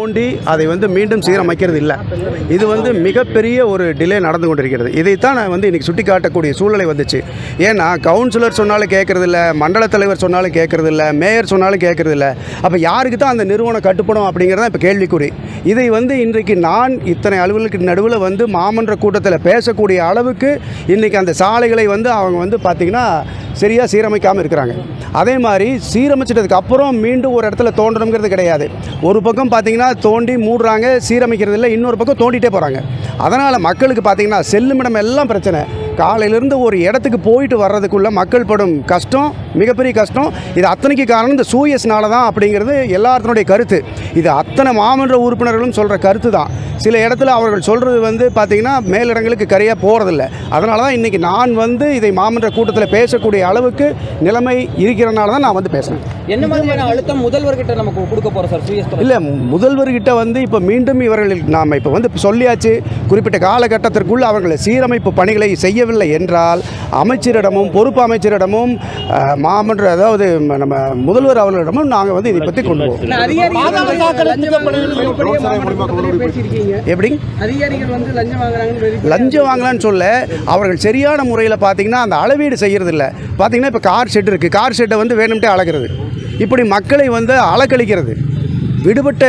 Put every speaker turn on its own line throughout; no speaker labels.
தோண்டி அதை மீண்டும் சீரமைக்கிறது இல்லை. இது மிகப்பெரிய ஒரு டிலே நடந்து கொண்டிருக்கிறது. இதைத்தான் நான் இன்றைக்கி சுட்டி காட்டக்கூடிய சூழ்நிலை வந்துச்சு. ஏன்னா கவுன்சிலர் சொன்னாலும் கேட்குறதில்ல, மண்டல தலைவர் சொன்னாலும் கேட்குறதில்ல, மேயர் சொன்னாலும் கேட்குறதில்ல. அப்போ யாருக்கு தான் அந்த நிறுவனம் கட்டுப்படும் அப்படிங்கிறதான் இப்போ கேள்விக்குறி. இதை இன்றைக்கு நான் இத்தனை அலுவலர்களுக்கு நடுவில் மாமன்ற கூட்டத்தில் பேசக்கூடிய அளவுக்கு இன்றைக்கி அந்த சாலைகளை அவங்க பார்த்திங்கன்னா சரியாக சீரமைக்காமல் இருக்கிறாங்க. அதே மாதிரி சீரமைச்சிட்டதுக்கு அப்புறம் மீண்டும் ஒரு இடத்துல தோண்டணுங்கிறது கிடையாது. ஒரு பக்கம் பார்த்திங்கன்னா தோண்டி மூடுறாங்க, சீரமைக்கிறது இல்லை, இன்னொரு பக்கம் தோண்டிகிட்டே போகிறாங்க. அதனால் மக்களுக்கு பார்த்திங்கன்னா செல்லுமிடம் எல்லாம் பிரச்சனை. காலையிலேருந்து ஒரு இடத்துக்கு போயிட்டு வர்றதுக்குள்ளே மக்கள் படும் கஷ்டம் மிகப்பெரிய கஷ்டம். இது அத்தனைக்கு காரணம் இந்த சூயஸ்னால தான் அப்படிங்கிறது எல்லாத்தினுடைய கருத்து. இது அத்தனை மாமன்ற உறுப்பினர்களும் சொல்கிற கருத்து தான். சில இடத்துல அவர்கள் சொல்கிறது பார்த்திங்கன்னா மேலிடங்களுக்கு கரையாக போகிறதில்ல. அதனால தான் இன்றைக்கி நான் இதை மாமன்ற கூட்டத்தில் பேசக்கூடிய அளவுக்கு நிலைமை இருக்கிறனால தான் நான் பேசுகிறேன்.
என்ன மாதிரியான அழுத்தம் முதல்வர்கிட்ட நமக்கு கொடுக்க போகிறோம் சார் சூயஸ்?
இல்லை, முதல்வர்கிட்ட இப்போ மீண்டும் இவர்கள் நாம் இப்போ சொல்லியாச்சு. குறிப்பிட்ட காலகட்டத்திற்குள் அவர்கள் சீரமைப்பு பணிகளை செய்யவில்லை என்றால் அமைச்சரிடமும் பொறுப்பு அமைச்சரிடமும் மாமன்ற அதாவது நம்ம முதல்வர் அவர்களிடமும் நாங்கள் இதை பற்றி கொண்டு போவோம். எப்படி லஞ்சம் வாங்கலான்னு சொல்ல அவர்கள் சரியான முறையில் பார்த்தீங்கன்னா அந்த அளவீடு செய்யறதில்லை. பார்த்தீங்கன்னா இப்போ கார் ஷெட் இருக்குது, கார் ஷெட்டை வேணும்ட்டே அழகிறது, இப்படி மக்களை அலக்கழிக்கிறது. விடுபட்ட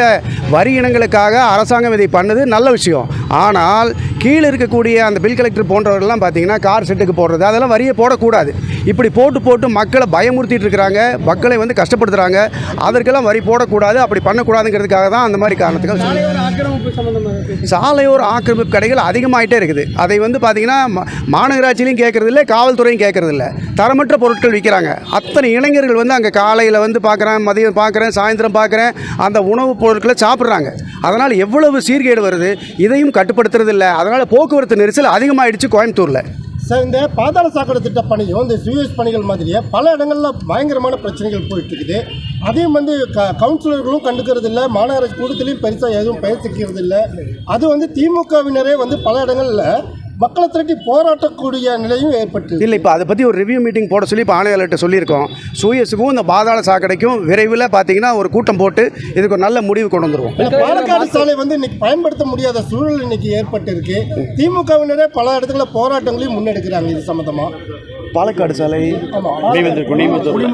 வரி இனங்களுக்காக அரசாங்கம் இதை பண்ணது நல்ல விஷயம். ஆனால் கீழே இருக்கக்கூடிய அந்த பில் கலெக்டர் போன்றவர்கள்லாம் பார்த்திங்கன்னா கார் செட்டுக்கு போடுறது அதெல்லாம் வரியை போடக்கூடாது. இப்படி போட்டு மக்களை பயமுறுத்திட்டு இருக்கிறாங்க, மக்களை கஷ்டப்படுத்துகிறாங்க. அதற்கெல்லாம் வரி போடக்கூடாது, அப்படி பண்ணக்கூடாதுங்கிறதுக்காக தான் அந்த மாதிரி காரணத்துக்காக சாலையோர ஆக்கிரமிப்பு கடைகள் அதிகமாகிட்டே இருக்குது. அதை பார்த்திங்கன்னா மாநகராட்சியிலையும் கேட்குறதில்ல, காவல்துறையும் கேட்குறதில்ல. தரமற்ற பொருட்கள் விற்கிறாங்க. அத்தனை இளைஞர்கள் அங்கே காலையில் பார்க்குறேன், மதியம் பார்க்குறேன், சாயந்தரம் பார்க்குறேன், அந்த உணவுப் பொருட்களை சாப்பிட்றாங்க. அதனால் எவ்வளவு சீர்கேடு வருது, இதையும் கட்டுப்படுத்துறதில்லை. அதனால் போக்குவரத்து நெரிசல் அதிகமாகிடுச்சு கோயம்புத்தூரில்.
சார், இந்த பாதாள சாக்கடை திட்ட பணியும் இந்த சூயஸ் பணிகள் மாதிரியே பல இடங்களில் பயங்கரமான பிரச்சனைகள் போயிட்டுருக்குது. அதையும் கவுன்சிலர்களும் கண்டுக்கிறது இல்லை, மாநகராட்சி கூட்டத்திலையும் பெருசாக எதுவும் பேசிக்கிறது இல்லை. அது திமுகவினரே பல இடங்களில் மக்களை திரட்டி போராட்டக்கூடிய நிலையும் ஏற்பட்டு
இல்லை. இப்போ அதை பற்றி ஒரு ரிவ்யூ மீட்டிங் போட சொல்லி இப்போ ஆணையாளர்கிட்ட சொல்லியிருக்கோம். சூயஸுக்கும் இந்த பாதாள சாக்கடைக்கும் விரைவில் பார்த்தீங்கன்னா ஒரு கூட்டம் போட்டு இதுக்கு ஒரு நல்ல முடிவு கொண்டு வந்துருவோம்.
பாலக்காடு சாலை இன்னைக்கு பயன்படுத்த முடியாத சூழல் இன்னைக்கு ஏற்பட்டு இருக்கு. திமுகவினரே பல இடத்துல போராட்டங்களையும் முன்னெடுக்கிறாங்க இது சம்பந்தமா.
பாலக்காடு சாலை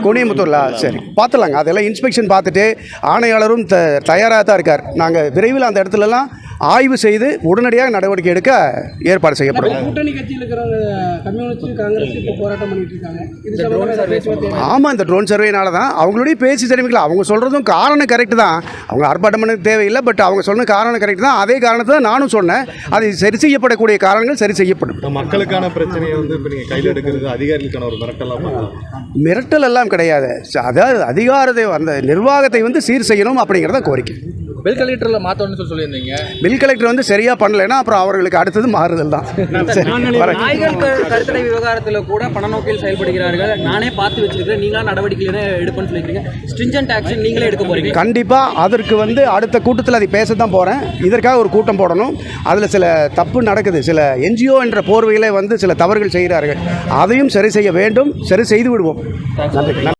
குனியமுத்தூர்ல சரி பார்த்துலாங்க. அதெல்லாம் இன்ஸ்பெக்ஷன் பார்த்துட்டு ஆணையாளரும் தயாராக தான் இருக்கார். நாங்கள் விரைவில் அந்த இடத்துலலாம் ஆய்வு செய்து உடனடியாக நடவடிக்கை எடுக்க ஏற்பாடு செய்யப்படும்.
கூட்டணி கட்சியில் இருக்கிற கம்யூனிஸ்ட் காங்கிரஸ் இப்போ போராட்டம் பண்ணிட்டு இருக்காங்க.
ஆமாம், இந்த ட்ரோன் சர்வேனால தான் அவங்களுடைய பேசி தெரிவிக்கல. அவங்க சொல்கிறதும் காரணம் கரெக்டு தான். அவங்க ஆர்ப்பாட்டம் பண்ண தேவையில்லை, பட் அவங்க சொன்ன காரணம் கரெக்டு தான். அதே காரணத்தை தான் நானும் சொன்னேன். அது சரி செய்யப்படக்கூடிய காரணங்கள் சரி செய்யப்படும்.
மக்களுக்கான பிரச்சனையை இப்போ நீங்கள் கையில் எடுக்கிறது அதிகாரிகளுக்கான ஒரு
மிரட்டல் எல்லாம் கிடையாது. அதாவது அதிகாரத்தை அந்த நிர்வாகத்தை சீர் செய்யணும் அப்படிங்கிறத கோரிக்கை.
பில் கலெக்டரில் மாற்றணும்னு சொல்லியிருந்தீங்க.
பில் கலெக்டர் சரியாக பண்ணலைன்னா அப்புறம் அவர்களுக்கு அடுத்தது மாறுதல் தான்.
கருத்தடை விவகாரத்தில் கூட பணநோக்கில் செயல்படுகிறார்கள். நானே பார்த்து வச்சிருக்கிறேன், நீங்களா நடவடிக்கை எடுப்பேன்னு சொல்லியிருக்கீங்க. ஸ்ட்ரிஞ்சன்ட் ஆக்ஷன் நீங்களே எடுக்க போகிறீங்க.
கண்டிப்பாக அதற்கு அடுத்த கூட்டத்தில் அதை பேச தான் போகிறேன். இதற்காக ஒரு கூட்டம் போடணும். அதில் சில தப்பு நடக்குது. சில என்ஜிஓ என்ற போர்வையில் சில தவறுகள் செய்கிறார்கள். அதையும் சரி செய்ய வேண்டும். சரி செய்து விடுவோம். நன்றி.